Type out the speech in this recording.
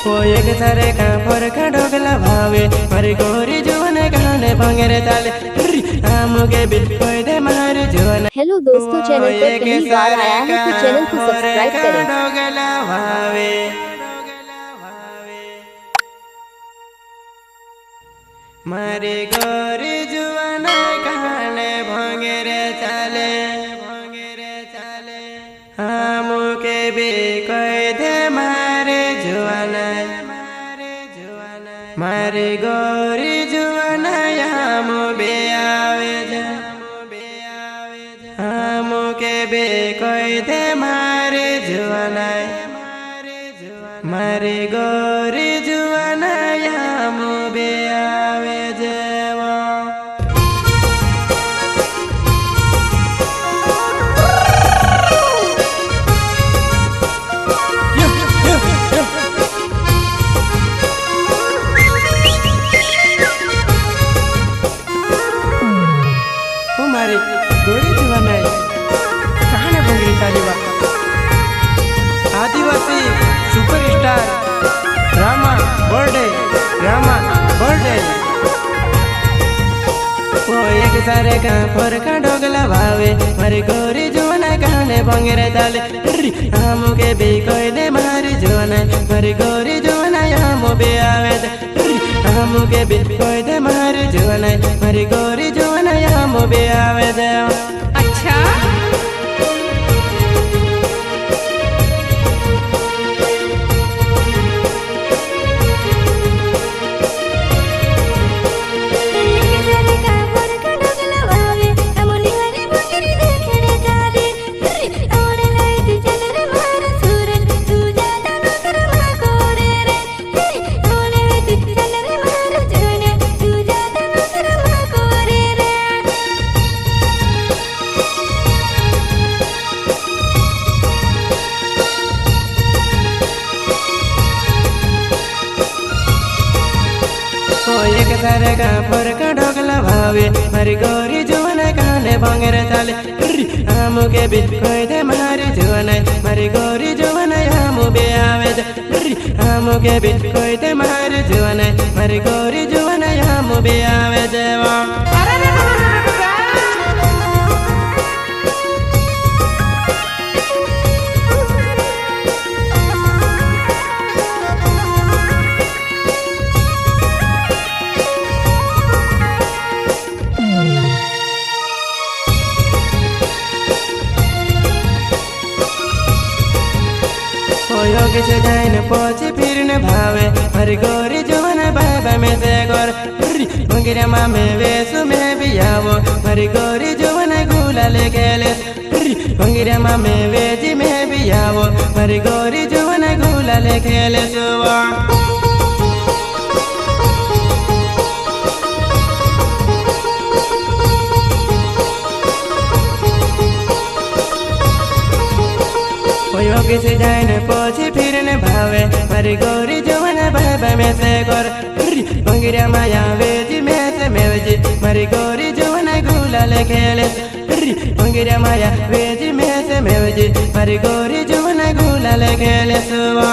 एक सारे का पर का ढोकला भावे मारी गोरी जुवने गाने भंगेरे ताले आमुगे बिल कोई दे मारी जुवने। हेलो दोस्तों, चैनल पर पहली बार आया है तो चैनल को सब्सक्राइब करें। ढोकला भावे मारी गोरी जुवने गाने भंगेरे ताले आमुगे बिल कोई दे मारी जुवने। मारी गोरी जुवना यामो बे आवे जा आमो के बे कोई दे मारे जुवना। मारी गोरी जुवना यामो बे आवे जेवा। मारी गोरी जुवना कहाने भंगरी तालीबा आदिवासी सुपरस्टार रामा बर्थडे वो एक सारे का पर का ढोकला भावे मारी गोरी जुवना कहाने भंगरे ताले आमो के बे कोई दे मारी जुवना। मारी गोरी जुवना आमो बे आवे आमो के बे कोई दे मारी जुवना। मारी गोरी जुवना आमो बे आवे दे। अच्छा एक सारे का पर का ढोकला भावे मारी गोरी जुवना गाने भंगरे ताले आमो के बे कोई दे मारी जुवना। मारी गोरी जुवना आमो बे आवे आमो के बे कोई दे मारी जुवना। मारी गोरी जुवना आमो बे आवे देवा। योगी से जाइन पोछे फिर न भावे मारी गोरी जुवना बाबा में से गोर मंगिरा मामे वेसु में भी आवो। मारी गोरी जुवना गुला ले गेले मंगिरा मामे वेजी में भी आवो। मारी गोरी जुवना गुला ले गेले सुवा। योगी से जाइन पोछे फिर न भावे मारी गोरी जुवना बाबा में से गोर मंगिरा माया वेजी में से मेवजी। मारी गोरी जुवना गुला ले खेले मंगिरा माया वेजी में से मेवजी। मारी गोरी जुवना गुला ले खेले सुवा।